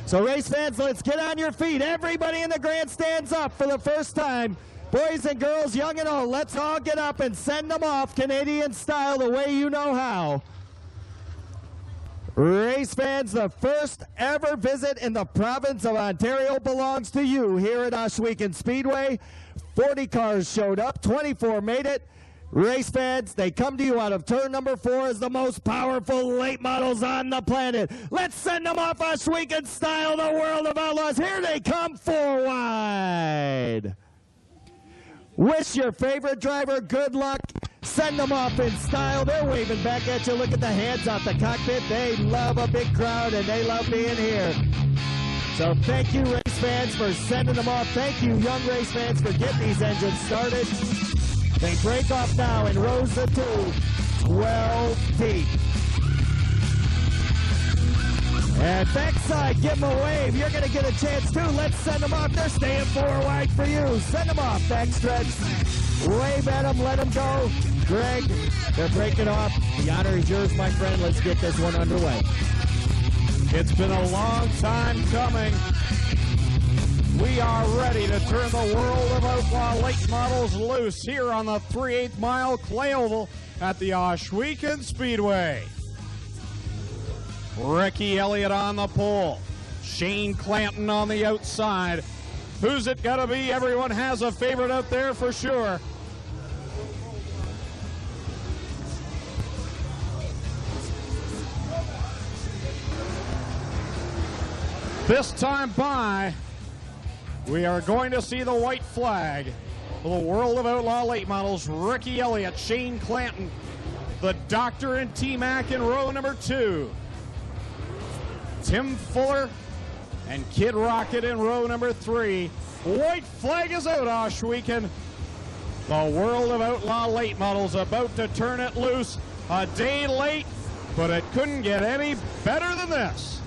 So race fans, let's get on your feet. Everybody in the grandstands up for the first time. Boys and girls, young and old, let's all get up and send them off Canadian style the way you know how. Race fans, the first ever visit in the province of Ontario belongs to you here at Ohsweken Speedway. 40 cars showed up, 24 made it. Race fans, they come to you out of turn number 4 as the most powerful late models on the planet. Let's send them off Ohsweken style, the world of Outlaws. Here they come, 4 wide. Wish your favorite driver good luck. Send them off in style. They're waving back at you. Look at the hands out the cockpit. They love a big crowd and they love being here. So thank you, race fans, for sending them off. Thank you, young race fans, for getting these engines started. They break off now in rows of 2, 12 deep. And backside, give them a wave. You're going to get a chance too. Let's send them off. They're staying 4 wide for you. Send them off, backstretch. Wave at them, let them go. Greg, they're breaking off. The honor is yours, my friend. Let's get this one underway. It's been a long time coming. We are ready to turn the world of outlaw late models loose here on the 3/8 mile clay oval at the Ohsweken Speedway. Ricky Elliott on the pole. Shane Clanton on the outside. Who's it gonna be? Everyone has a favorite out there for sure. This time by, we are going to see the white flag for the world of outlaw late models. Ricky Elliott, Shane Clanton, the Doctor and T-Mac in row number 2. Tim Fuller and Kid Rocket in row number 3. White flag is out, Ohsweken. The world of outlaw late models about to turn it loose. A day late, but it couldn't get any better than this.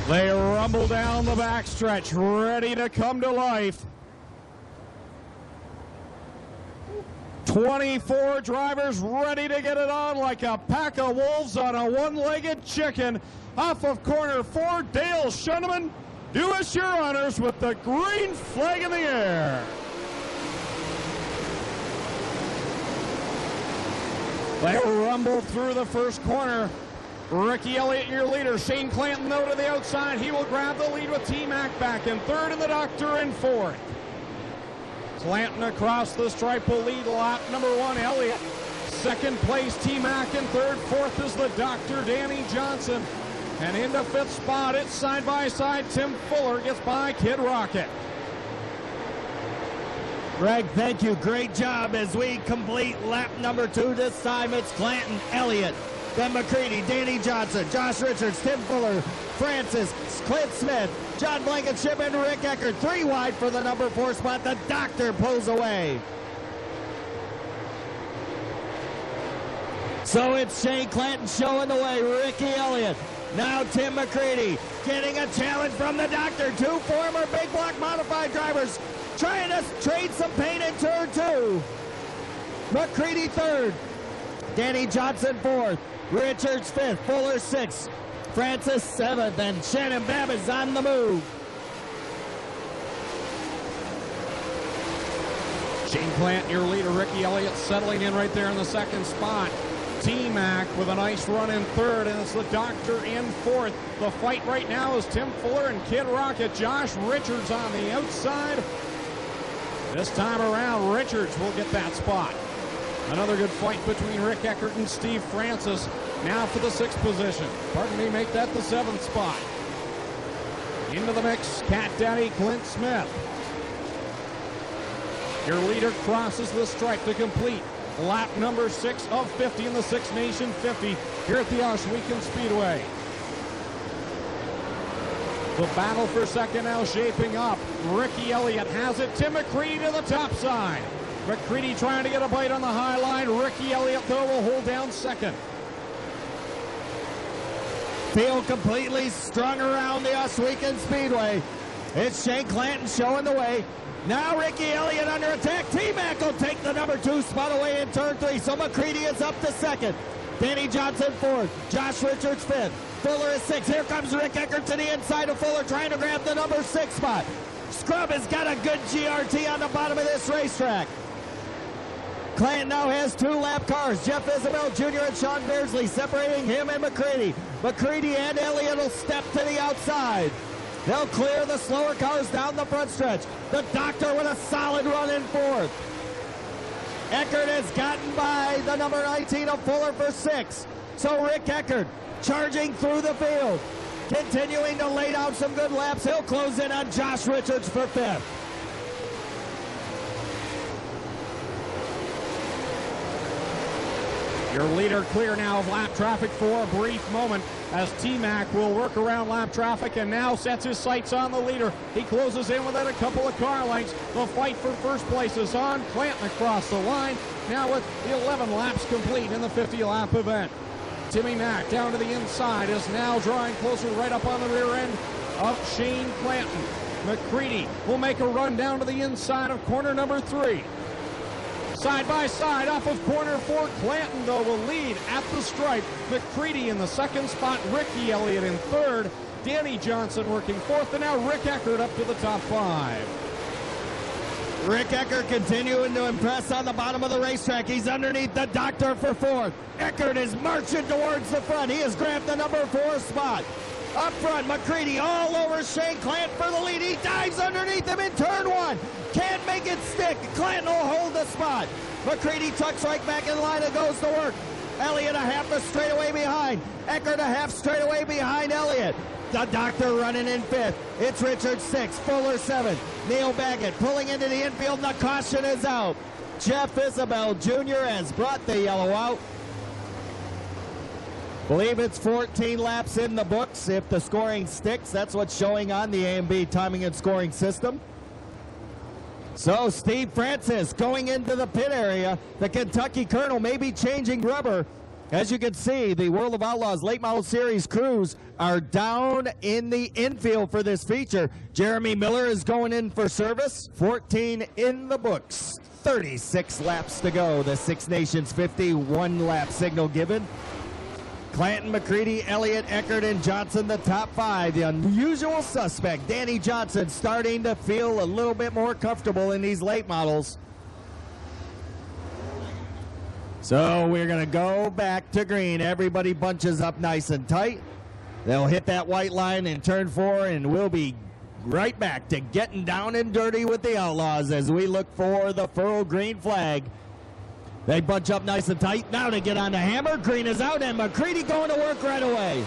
They rumble down the backstretch, ready to come to life. 24 drivers ready to get it on like a pack of wolves on a one-legged chicken. Off of corner 4, Dale Shuneman, do us your honors with the green flag in the air. They rumble through the first corner. Ricky Elliott, your leader. Shane Clanton, though, to the outside. He will grab the lead with T-Mac back in 3rd and the Doctor in 4th. Clanton across the stripe will lead lap number 1, Elliott. 2nd place, T-Mac in 3rd. 4th is the Doctor, Danny Johnson. And into 5th spot, it's side by side. Tim Fuller gets by Kid Rocket. Greg, thank you. Great job as we complete lap number 2. This time it's Clanton, Elliott, then McCreadie, Danny Johnson, Josh Richards, Tim Fuller, Francis, Clint Smith, John Blankenship, and Rick Eckert. 3 wide for the number 4 spot. The Doctor pulls away. So it's Shane Clanton showing the way. Ricky Elliott. Now Tim McCreadie getting a challenge from the Doctor. 2 former big block modified drivers trying to trade some paint in turn 2. McCreadie 3rd. Danny Johnson 4th. Richards 5th, Fuller 6th, Francis 7th, and Shannon Babb is on the move. Shane Clanton, your leader. Ricky Elliott settling in right there in the 2nd spot. T-Mac with a nice run in 3rd, and it's the Doctor in 4th. The fight right now is Tim Fuller and Kid Rocket. Josh Richards on the outside. This time around, Richards will get that spot. Another good fight between Rick Eckert and Steve Francis. Now for the 6th position. Pardon me, make that the 7th spot. Into the mix, Cat Daddy Clint Smith. Your leader crosses the stripe to complete lap number 6 of 50 in the Six Nation 50 here at the Ohsweken Speedway. The battle for 2nd now shaping up. Ricky Elliott has it. Tim McCreadie to the top side. McCreadie trying to get a bite on the high line. Ricky Elliott, though, will hold down 2nd. Field completely strung around the Ohsweken Speedway. It's Shane Clanton showing the way. Now Ricky Elliott under attack. T-Mac will take the number 2 spot away in turn 3. So McCreadie is up to second. Danny Johnson fourth. Josh Richards fifth. Fuller is sixth. Here comes Rick Eckert to the inside of Fuller trying to grab the number 6 spot. Scrub has got a good GRT on the bottom of this racetrack. Clanton now has 2 lap cars. Jeff Isabel Jr. and Sean Beardsley separating him and McCreadie. McCreadie and Elliott will step to the outside. They'll clear the slower cars down the front stretch. The Doctor with a solid run in fourth. Eckert has gotten by the number 19 of Fuller for 6. So Rick Eckert charging through the field, continuing to lay down some good laps. He'll close in on Josh Richards for 5th. Your leader clear now of lap traffic for a brief moment as T-Mac will work around lap traffic and now sets his sights on the leader. He closes in within a couple of car lengths. The fight for first place is on. Clanton across the line now with the 11 laps complete in the 50-lap event. Timmy Mack down to the inside is now drawing closer right up on the rear end of Shane Clanton. McCreadie will make a run down to the inside of corner number 3. Side by side off of corner 4. Clanton, though, will lead at the stripe. McCreadie in the 2nd spot. Ricky Elliott in 3rd. Danny Johnson working 4th. And now Rick Eckert up to the top 5. Rick Eckert continuing to impress on the bottom of the racetrack. He's underneath the Doctor for 4th. Eckert is marching towards the front. He has grabbed the number 4 spot. Up front, McCreadie all over Shane Clanton for the lead. He dives underneath him in turn 1. Can't make it stick. Clanton will hold the spot. McCreadie tucks right back in line and goes to work. Elliott a half a straightaway behind. Eckert a half straightaway behind Elliott. The Doctor running in 5th. It's Richards 6th. Fuller 7th. Neil Baggett pulling into the infield and the caution is out. Jeff Isabel Jr. has brought the yellow out. Believe it's 14 laps in the books if the scoring sticks. That's what's showing on the A&B timing and scoring system. So Steve Francis going into the pit area. The Kentucky Colonel may be changing rubber. As you can see, the World of Outlaws Late Model Series crews are down in the infield for this feature. Jeremy Miller is going in for service. 14 in the books. 36 laps to go. The Six Nations 50, 1 lap signal given. Clanton, McCreadie, Elliott, Eckert, and Johnson, the top 5. The unusual suspect, Danny Johnson, starting to feel a little bit more comfortable in these late models. So we're going to go back to green. Everybody bunches up nice and tight. They'll hit that white line in turn 4, and we'll be right back to getting down and dirty with the Outlaws as we look for the furrow green flag. They bunch up nice and tight. Now to get on the hammer. Green is out, and McCreadie going to work right away.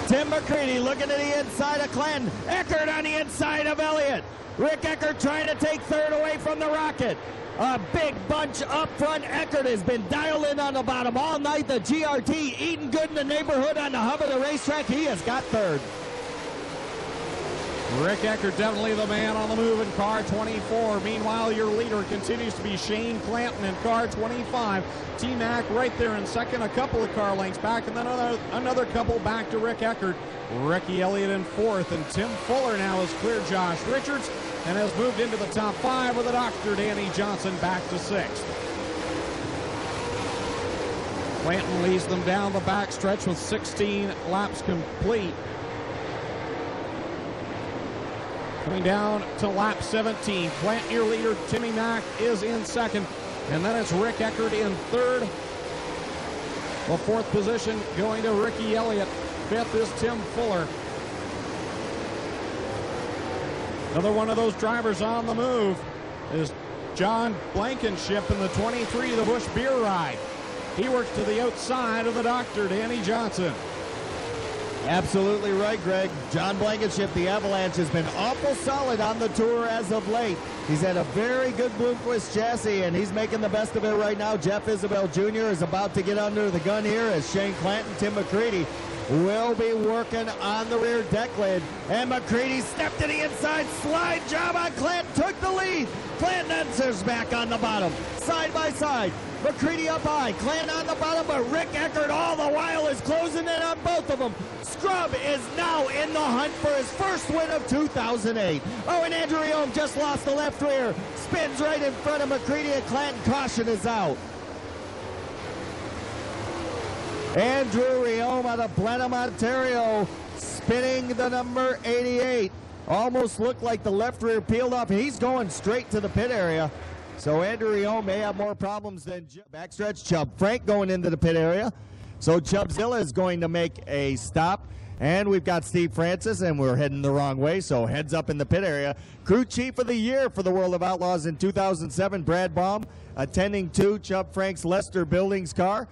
Tim McCreadie looking to the inside of Clanton. Eckert on the inside of Elliott. Rick Eckert trying to take 3rd away from the Rocket. A big bunch up front. Eckert has been dialed in on the bottom all night. The GRT eating good in the neighborhood on the hub of the racetrack. He has got 3rd. Rick Eckert definitely the man on the move in car 24. Meanwhile, your leader continues to be Shane Clanton in car 25. T-Mac right there in 2nd, a couple of car lengths back, and then another couple back to Rick Eckert. Ricky Elliott in 4th, and Tim Fuller now has cleared Josh Richards and has moved into the top 5 with the Doctor Danny Johnson back to 6th. Clanton leads them down the back stretch with 16 laps complete. Coming down to lap 17, Clanton, your leader, Timmy Mack is in 2nd, and then it's Rick Eckert in 3rd. The 4th position going to Ricky Elliott. 5th is Tim Fuller. Another one of those drivers on the move is John Blankenship in the 23, the Busch Beer Ride. He works to the outside of the Doctor, Danny Johnson. Absolutely right, Greg. John Blankenship, the Avalanche, has been awful solid on the tour as of late. He's had a very good Bloomquist chassis, and he's making the best of it right now. Jeff Isabel Jr. is about to get under the gun here as Shane Clanton, Tim McCreadie, will be working on the rear deck lid. And McCreadie stepped to the inside, slide job on Clanton, took the lead. Clanton enters back on the bottom, side by side. McCreadie up high, Clanton on the bottom, but Rick Eckert all the while is closing in on both of them. Scrub is now in the hunt for his first win of 2008. Oh, and Andrew Riome just lost the left rear, spins right in front of McCreadie, and Clanton. Caution is out. Andrew Riome out of Blenheim, Ontario, spinning the number 88. Almost looked like the left rear peeled off. He's going straight to the pit area. So Andrew Riome may have more problems than backstretch. Chubb Frank going into the pit area. So Chubbzilla is going to make a stop. And we've got Steve Francis, and we're heading the wrong way, so heads up in the pit area. Crew Chief of the Year for the World of Outlaws in 2007, Brad Baum, attending to Chubb Frank's Lester Buildings car.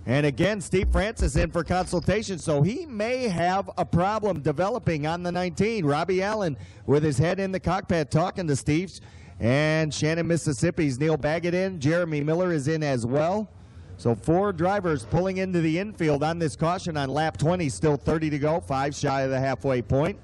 And again, Steve Francis in for consultation, so he may have a problem developing on the 19. Robbie Allen with his head in the cockpit talking to Steve. And Shannon, Mississippi's Neil Baggett in. Jeremy Miller is in as well. So 4 drivers pulling into the infield on this caution on lap 20. Still 30 to go, 5 shy of the halfway point.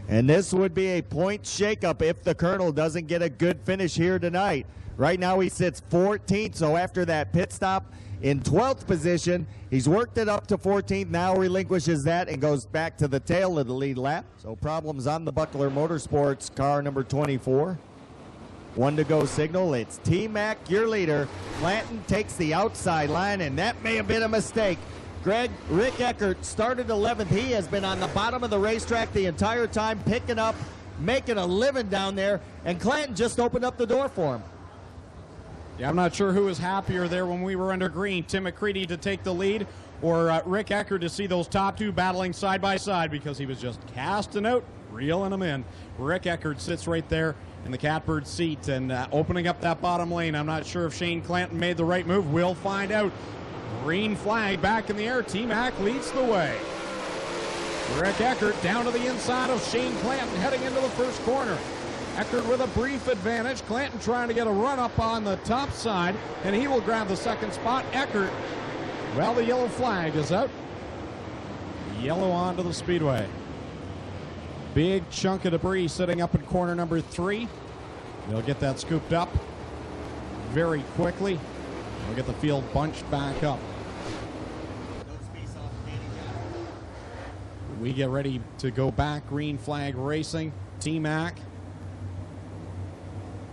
And this would be a point shakeup if the Colonel doesn't get a good finish here tonight. Right now he sits 14th, so after that pit stop in 12th position, he's worked it up to 14th, now relinquishes that and goes back to the tail of the lead lap. So problems on the Buckler Motorsports car number 24. 1 to go signal. It's T-Mac, your leader. Clanton takes the outside line, and that may have been a mistake. Rick Eckert started 11th. He has been on the bottom of the racetrack the entire time, picking up, making a living down there, and Clanton just opened up the door for him. Yeah, I'm not sure who was happier there when we were under green. Tim McCreadie to take the lead, or Rick Eckert to see those top 2 battling side by side, because he was just casting out, reeling them in. Rick Eckert sits right there in the catbird seat and opening up that bottom lane. I'm not sure if Shane Clanton made the right move. We'll find out. Green flag back in the air. T-Mac leads the way. Rick Eckert down to the inside of Shane Clanton heading into the first corner. Eckert with a brief advantage. Clanton trying to get a run up on the top side, and he will grab the second spot. Eckert, well, the yellow flag is out. Yellow onto the speedway. Big chunk of debris sitting up in corner number 3. They'll get that scooped up very quickly. We'll get the field bunched back up. We get ready to go back. Green flag racing. T-Mac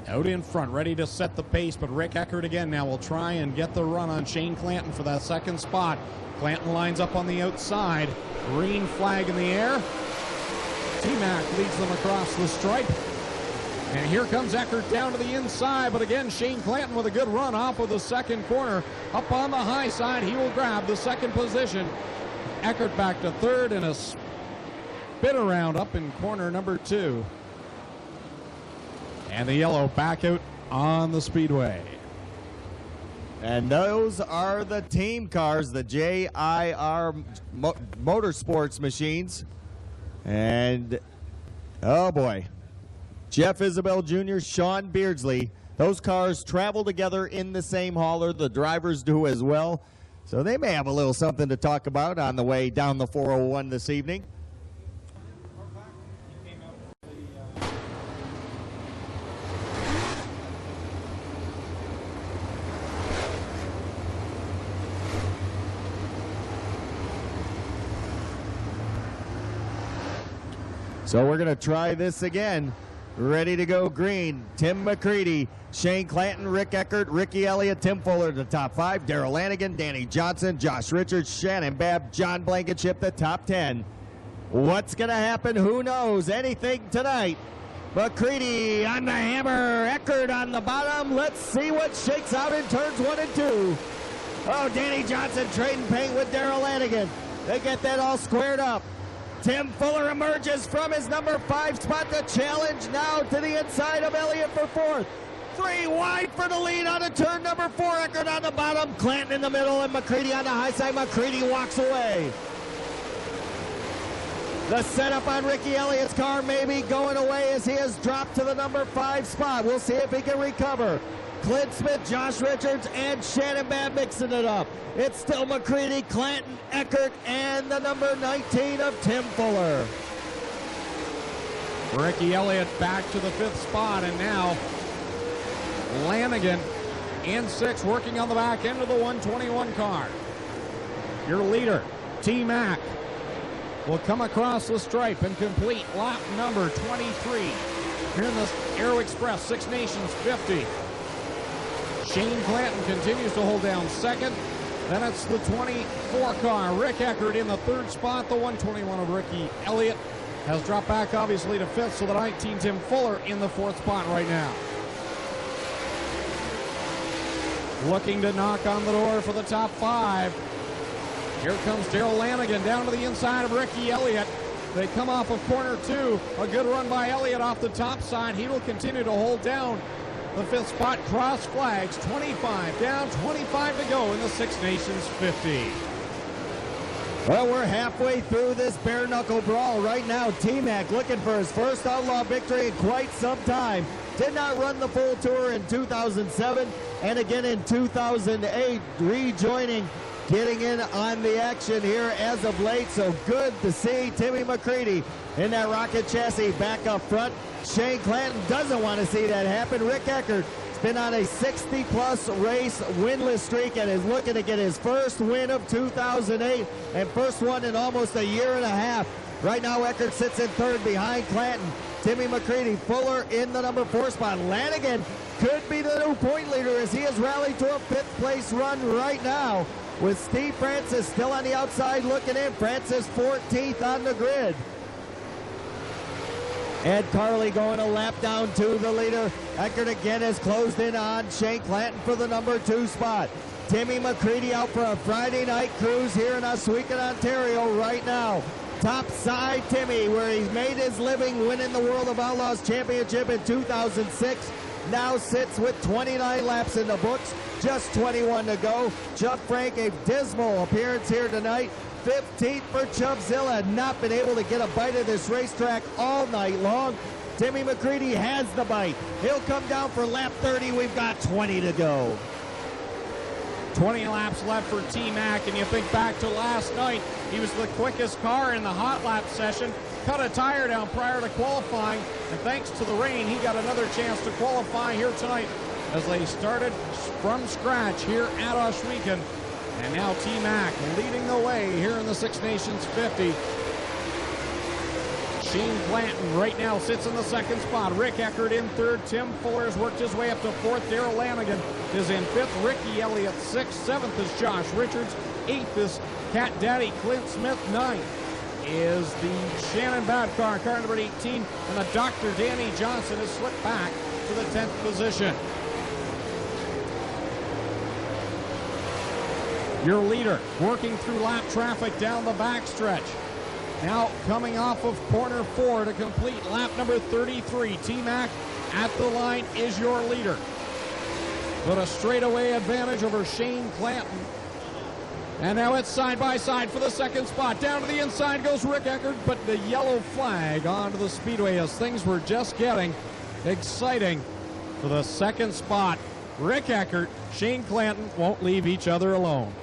out in front, ready to set the pace, but Rick Eckert again now will try and get the run on Shane Clanton for that second spot. Clanton lines up on the outside. Green flag in the air. T-Mac leads them across the stripe. And here comes Eckert down to the inside, but again, Shane Clanton with a good run off of the second corner. Up on the high side, he will grab the second position. Eckert back to third and a spin around up in corner number 2. And the yellow back out on the speedway. And those are the team cars, the JIR Motorsports machines. And, oh boy, Jeff Isabel Jr., Sean Beardsley, those cars travel together in the same hauler. The drivers do as well. So they may have a little something to talk about on the way down the 401 this evening. So we're going to try this again. Ready to go green. Tim McCreadie, Shane Clanton, Rick Eckert, Ricky Elliott, Tim Fuller, the top 5. Darrell Lanigan, Danny Johnson, Josh Richards, Shannon Babb, John Blankenship, the top 10. What's going to happen? Who knows? Anything tonight. McCreadie on the hammer. Eckert on the bottom. Let's see what shakes out in turns 1 and 2. Oh, Danny Johnson trading paint with Darrell Lanigan. They get that all squared up. Tim Fuller emerges from his number 5 spot to challenge now to the inside of Elliott for 4th. 3 wide for the lead on a turn number 4. Eckert on the bottom, Clanton in the middle, and McCreadie on the high side. McCreadie walks away. The setup on Ricky Elliott's car may be going away as he has dropped to the number 5 spot. We'll see if he can recover. Clint Smith, Josh Richards, and Shannon Babb mixing it up. It's still McCreadie, Clanton, Eckert, and the number 19 of Tim Fuller. Ricky Elliott back to the 5th spot, and now Lanigan in 6th, working on the back end of the 121 car. Your leader, T-Mac, will come across the stripe and complete lap number 23 here in the Aero Express Six Nations 50. Shane Clanton continues to hold down 2nd. Then it's the 24 car, Rick Eckert in the 3rd spot. The 121 of Ricky Elliott has dropped back obviously to 5th, so the 19 Tim Fuller in the 4th spot right now. Looking to knock on the door for the top 5. Here comes Darrell Lanigan down to the inside of Ricky Elliott. They come off of corner 2. A good run by Elliott off the top side. He will continue to hold down the 5th spot. Cross flags, 25 down, 25 to go in the Six Nations 50. Well, we're halfway through this bare knuckle brawl right now. T-Mac looking for his first Outlaw victory in quite some time. Did not run the full tour in 2007 and again in 2008, rejoining, getting in on the action here as of late. So good to see Timmy McCreadie in that rocket chassis back up front. Shane Clanton doesn't want to see that happen. Rick Eckert has been on a 60-plus race winless streak and is looking to get his first win of 2008 and first one in almost a year and a half. Right now, Eckert sits in 3rd behind Clanton. Timmy McCreadie, Fuller in the number 4 spot. Lanigan could be the new point leader as he has rallied to a 5th place run right now, with Steve Francis still on the outside looking in. Francis 14th on the grid. Ed Carley going a lap down to the leader. Eckert again has closed in on Shane Clanton for the number 2 spot. Timmy McCreadie out for a Friday night cruise here in Ohsweken, Ontario right now. Top side Timmy, where he's made his living winning the World of Outlaws Championship in 2006. Now sits with 29 laps in the books, just 21 to go. Chuck Frank, a dismal appearance here tonight. 15th for Chubbzilla, not been able to get a bite of this racetrack all night long. Timmy McCreadie has the bite. He'll come down for lap 30. We've got 20 to go. 20 laps left for T-Mac, and you think back to last night, he was the quickest car in the hot lap session, cut a tire down prior to qualifying, and thanks to the rain, he got another chance to qualify here tonight as they started from scratch here at Ohsweken. And now T-Mac leading the way here in the Six Nations 50. Shane Clanton right now sits in the 2nd spot. Rick Eckert in 3rd. Tim Fuller has worked his way up to 4th. Darrell Lanigan is in 5th. Ricky Elliott 6th. 7th is Josh Richards. 8th is Cat Daddy Clint Smith. 9th is the Shannon Babb car number 18. And the Dr. Danny Johnson has slipped back to the 10th position. Your leader working through lap traffic down the backstretch. Now coming off of corner 4 to complete lap number 33. T-Mac at the line is your leader. But a straightaway advantage over Shane Clanton. And now it's side by side for the 2nd spot. Down to the inside goes Rick Eckert, but the yellow flag onto the speedway as things were just getting exciting for the 2nd spot. Rick Eckert, Shane Clanton won't leave each other alone.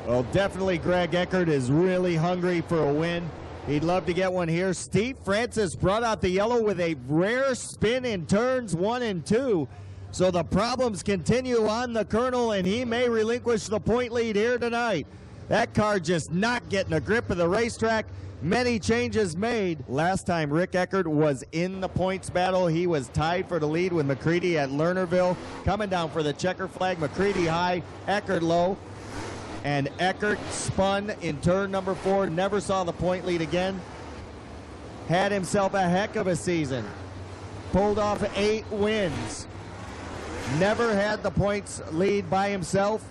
Well, definitely Greg Eckert is really hungry for a win. He'd love to get one here. Steve Francis brought out the yellow with a rare spin in turns 1 and 2. So the problems continue on the Colonel, and he may relinquish the point lead here tonight. That car just not getting a grip of the racetrack. Many changes made. Last time Rick Eckert was in the points battle, he was tied for the lead with McCreadie at Lernerville. Coming down for the checker flag, McCreadie high, Eckert low. And Eckert spun in turn number 4, never saw the point lead again. Had himself a heck of a season. Pulled off 8 wins. Never had the points lead by himself.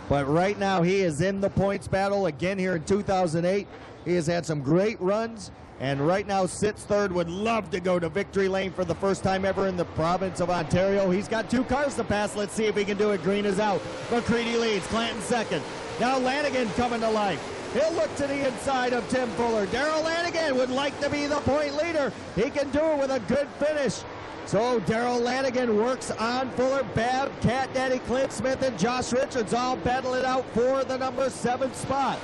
But right now he is in the points battle again here in 2008. He has had some great runs, and right now sits 3rd. Would love to go to victory lane for the first time ever in the province of Ontario. He's got 2 cars to pass. Let's see if he can do it. Green is out. McCreadie leads. Clanton 2nd. Now Lanigan coming to life. He'll look to the inside of Tim Fuller. Darrell Lanigan would like to be the point leader. He can do it with a good finish. So Darrell Lanigan works on Fuller. Bab, Cat Daddy, Clint Smith, and Josh Richards all battle it out for the number 7 spot.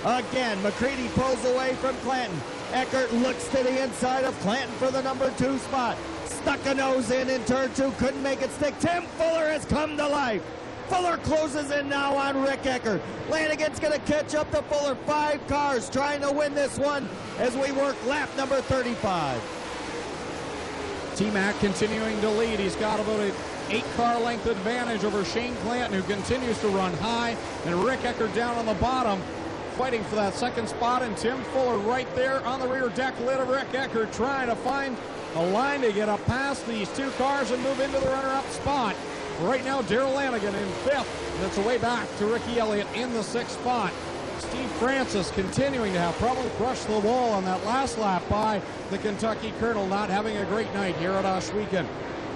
Again, McCreadie pulls away from Clanton. Eckert looks to the inside of Clanton for the number 2 spot. Stuck a nose in turn 2, couldn't make it stick. Tim Fuller has come to life. Fuller closes in now on Rick Eckert. Lanigan's going to catch up to Fuller. 5 cars trying to win this one as we work lap number 35. T-Mac continuing to lead. He's got about an 8-car length advantage over Shane Clanton, who continues to run high, and Rick Eckert down on the bottom, fighting for that 2nd spot, and Tim Fuller right there on the rear deck lid of Rick Eckert, trying to find a line to get up past these 2 cars and move into the runner-up spot. Right now, Darrell Lanigan in 5th, and it's a way back to Ricky Elliott in the 6th spot. Steve Francis continuing to have probably crushed the wall on that last lap by the Kentucky Colonel, not having a great night here at Ohsweken.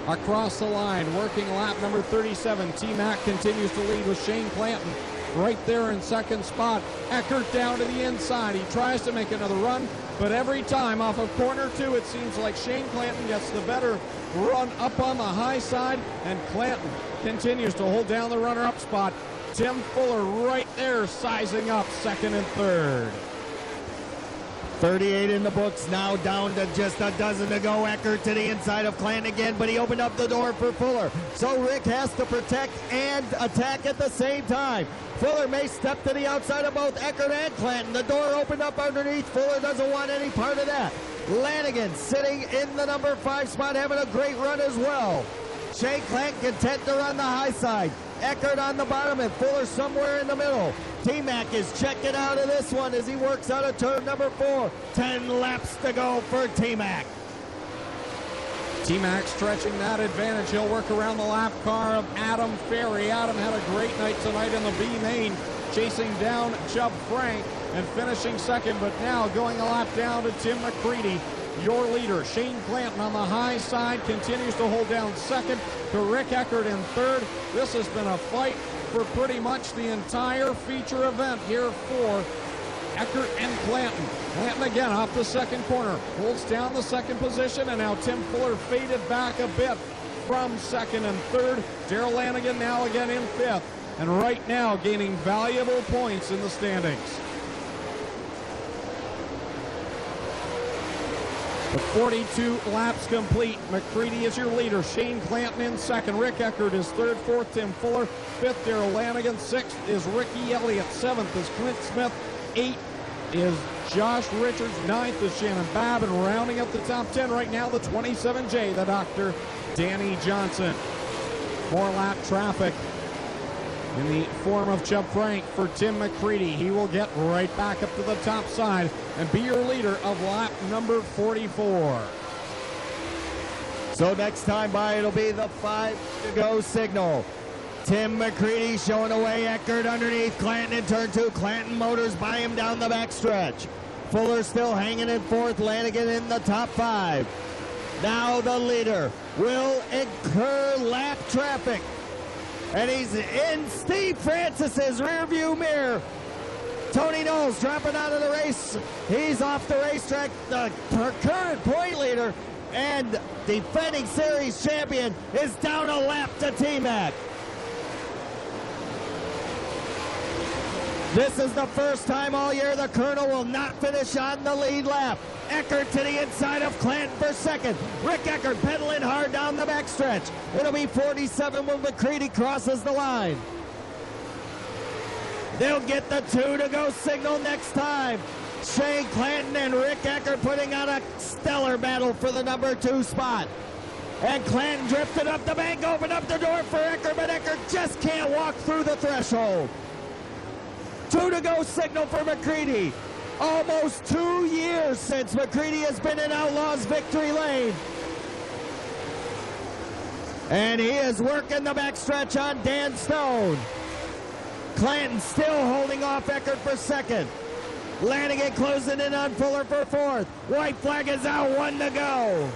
Across the line, working lap number 37, T-Mac continues to lead with Shane Clanton right there in 2nd spot. Eckert down to the inside. He tries to make another run, but every time off of corner 2, it seems like Shane Clanton gets the better run up on the high side, and Clanton continues to hold down the runner-up spot. Tim Fuller right there sizing up 2nd and 3rd. 38 in the books, now down to just a dozen to go. Eckert to the inside of Clanton again, but he opened up the door for Fuller. So Rick has to protect and attack at the same time. Fuller may step to the outside of both Eckert and Clanton. The door opened up underneath. Fuller doesn't want any part of that. Lanigan sitting in the number 5 spot, having a great run as well. Shane Clanton content to run the high side. Eckert on the bottom and Fuller somewhere in the middle. T-Mac is checking out of this one as he works out of turn number 4. 10 laps to go for T-Mac. T-Mac stretching that advantage. He'll work around the lap car of Adam Ferry. Adam had a great night tonight in the B main, chasing down Chubb Frank and finishing 2nd, but now going a lap down to Tim McCreadie. Your leader, Shane Clanton, on the high side, continues to hold down 2nd to Rick Eckert in 3rd. This has been a fight for pretty much the entire feature event here for Eckert and Clanton. Clanton again off the 2nd corner, holds down the 2nd position, and now Tim Fuller faded back a bit from 2nd and 3rd. Darrell Lanigan now again in 5th, and right now gaining valuable points in the standings. With 42 laps complete, McCreadie is your leader. Shane Clanton in 2nd. Rick Eckert is 3rd. 4th, Tim Fuller. 5th, Darrell Lanigan. 6th is Ricky Elliott. 7th is Clint Smith. 8th is Josh Richards. 9th is Shannon Babb. And rounding up the top 10 right now, the 27J, the Dr. Danny Johnson. 4-lap traffic in the form of Chubb Frank for Tim McCreadie. He will get right back up to the top side and be your leader of lap number 44. So next time by, it'll be the 5 to go signal. Tim McCreadie showing away. Eckert underneath Clanton in turn 2. Clanton motors by him down the backstretch. Fuller still hanging in 4th. Lanigan in the top 5. Now the leader will incur lap traffic. And he's in Steve Francis's rearview mirror. Tony Knowles dropping out of the race. He's off the racetrack. The current point leader and defending series champion is down a lap to T-Mac. This is the first time all year the Colonel will not finish on the lead lap. Eckert to the inside of Clanton for 2nd. Rick Eckert pedaling hard down the backstretch. It'll be 47 when McCreadie crosses the line. They'll get the 2 to go signal next time. Shane Clanton and Rick Eckert putting on a stellar battle for the number 2 spot. And Clanton drifted up the bank, opened up the door for Eckert, but Eckert just can't walk through the threshold. 2 to go signal for McCreadie. Almost 2 years since McCreadie has been in Outlaws victory lane. And he is working the backstretch on Dan Stone. Clanton still holding off Eckert for 2nd. Lanigan closing in on Fuller for 4th. White flag is out, 1 to go.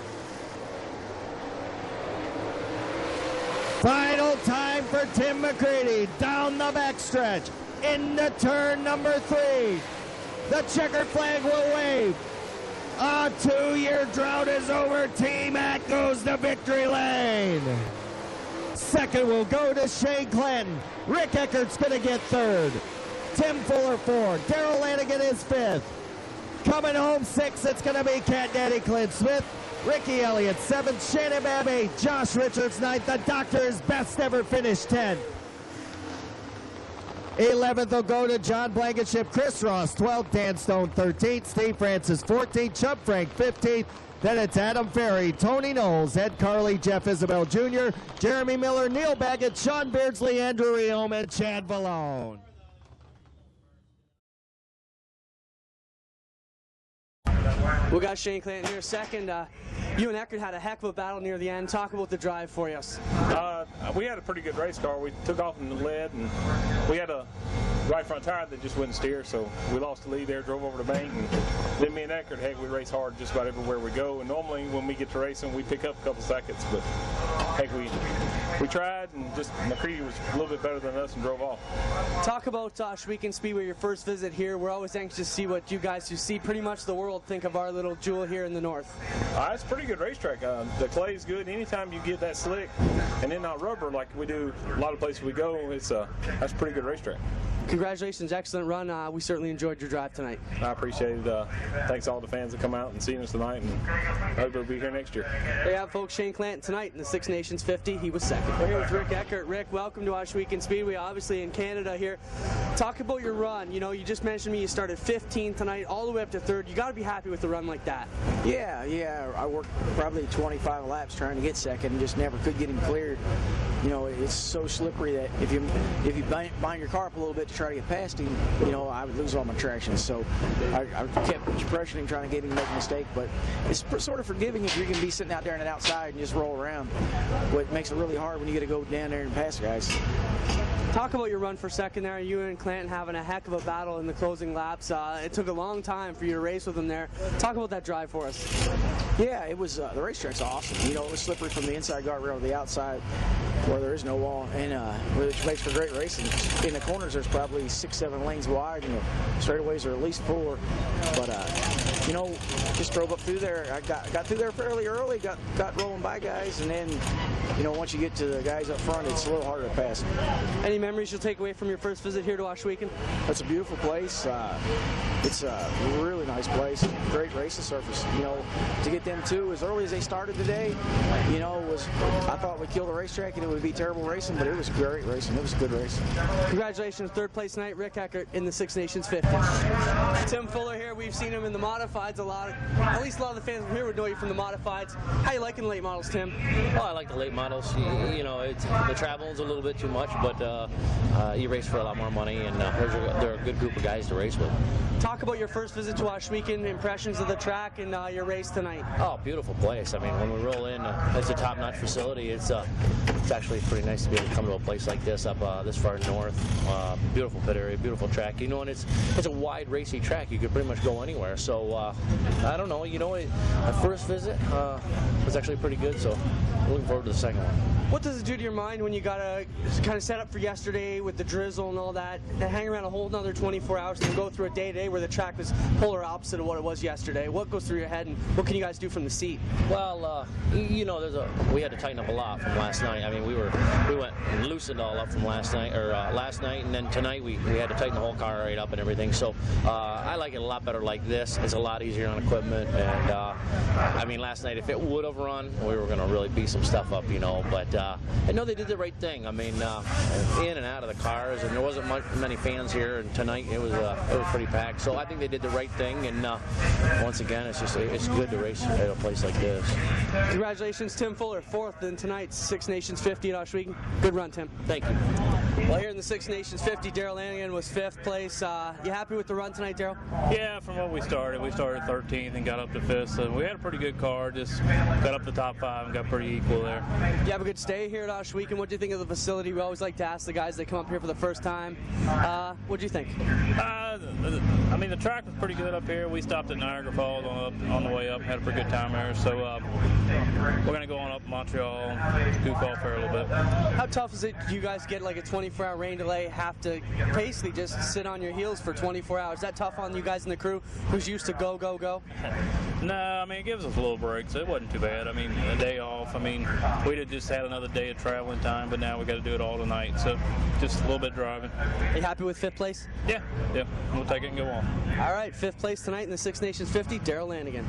Final time for for Tim McCreadie down the backstretch into turn number 3. The checkered flag will wave. A 2-year drought is over. T-Mac goes to victory lane. Second will go to Shane Clanton. Rick Eckert's going to get third. Tim Fuller 4. Darrell Lanigan is 5th. Coming home 6th, it's going to be Cat Daddy Clint Smith. Ricky Elliott 7th. Shannon Babb 8th. Josh Richards 9th. The Doctor's best ever finish 10th. 11th will go to John Blankenship. Chris Ross 12th. Dan Stone 13th. Steve Francis 14th. Chubb Frank 15th. Then it's Adam Ferry, Tony Knowles, Ed Carley, Jeff Isabel Jr., Jeremy Miller, Neil Baggett, Sean Beardsley, Andrew Riome, and Chad Vallone. We got Shane Clanton here second. You and Eckert had a heck of a battle near the end. Talk about the drive for us. We had a pretty good race car. We took off in the lead, and we had a right front tire that just wouldn't steer, so we lost the lead there, drove over the bank, and then me and Eckert, heck, we race hard just about everywhere we go, and normally when we get to racing, we pick up a couple seconds, but heck, we tried, and just McCreadie was a little bit better than us and drove off. Talk about Ohsweken Speedway, your first visit here. We're always anxious to see what you guys who see pretty much the world think of our little jewel here in the north. It's a pretty good racetrack. The clay is good. Anytime you get that slick and then not rubber like we do a lot of places we go, that's a pretty good racetrack. Congratulations, excellent run. We certainly enjoyed your drive tonight. I appreciate it. Thanks to all the fans that come out and seen us tonight, and I hope we'll be here next year. There you have, folks, Shane Clanton tonight in the Six Nations 50. He was second. We're here with Rick Eckert. Rick, welcome to Ohsweken Speedway, obviously in Canada here. Talk about your run. You know, you just mentioned me, you started 15th tonight, all the way up to 3rd. You got to be happy with the run like that. Yeah. I worked probably 25 laps trying to get second and just never could get him cleared. You know, it's so slippery that if you bind your car up a little bit to try to get past him, you know, I would lose all my traction. So I kept pressuring him, trying to get him to make a mistake. But it's sort of forgiving if you can be sitting out there on the outside and just roll around. What makes it really hard when you got to go down there and pass guys. Talk about your run for second there. You and Clanton having a heck of a battle in the closing laps. It took a long time for you to race with them there. Talk about that drive for us. Yeah, it was, the racetrack's awesome. You know, it was slippery from the inside guardrail to the outside where there is no wall, and which makes for great racing. In the corners, there's probably 6-7 lanes wide, and the straightaways are at least 4. But, you know, just drove up through there. I got through there fairly early, got rolling by guys, and then, you know, once you get to the guys up front, it's a little harder to pass. Any memories you'll take away from your first visit here to Ohsweken? It's a beautiful place. It's a really nice place. Great racing surface. You know, to get them two as early as they started today, you know, I thought we'd kill the racetrack and it would be terrible racing, but it was great racing. It was a good race. Congratulations, 3rd place tonight, Rick Eckert in the Six Nations 50. Tim Fuller here. We've seen him in the modifieds a lot. At least a lot of the fans from here would know you from the modifieds. How you liking the late models, Tim? Oh, I like the late models. You know, the traveling's a little bit too much, but you race for a lot more money, and they're a good group of guys to race with. Talk about your first visit to Ohsweken, impressions of the track, and your race tonight. Oh, beautiful place. I mean, when we roll in, it's a top-notch facility. It's actually pretty nice to be able to come to a place like this up this far north. Beautiful pit area, beautiful track. You know, and it's a wide, racy track. You could pretty much go anywhere. So I don't know. You know, my first visit was actually pretty good. So looking forward to the second one. What does it do to your mind when you got to kind of set up for yesterday with the drizzle and all that, and hang around a whole another 24 hours and go through a day today where the track was polar opposite of what it was yesterday? What goes through your head, and what can you guys do from the seat? Well, you know, we had to tighten up a lot from last night. I mean, we went and loosened all up from last night, and then tonight we had to tighten the whole car right up and everything. So I like it a lot better like this. It's a lot easier on equipment, and I mean, last night if it would have run, we were going to really beat some stuff up, you know. But I know they did the right thing. I mean, in and out of the cars, and there wasn't many fans here. And tonight it was pretty packed. So I think they did the right thing. And once again, it's good to race at a place like this. Congratulations, Tim Fuller, 4th in tonight's Six Nations 50 at Ohsweken. Good run, Tim. Thank you. Well, here in the Six Nations 50, Darrell Lanigan was 5th place. You happy with the run tonight, Darrell? Yeah, from what we started 13th and got up to 5th. So we had a pretty good car. Just got up to top 5 and got pretty equal there. You have a good stay day here at Ohsweken. What do you think of the facility? We always like to ask the guys that come up here for the first time. What do you think? I mean, the track was pretty good up here. We stopped at Niagara Falls on the way up, had a pretty good time there. So we're going to go on up to Montreal, goof off there a little bit. How tough is it? You guys get like a 24-hour rain delay, have to basically just sit on your heels for 24 hours. Is that tough on you guys in the crew who's used to go, go, go? No, I mean, it gives us a little break, so it wasn't too bad. I mean, a day off. I mean, we'd have just had another day of traveling time, but now we got to do it all tonight, so just a little bit driving. Are you happy with 5th place? Yeah, we'll take it and go on. All right, 5th place tonight in the Six Nations 50, Darrell Lanigan.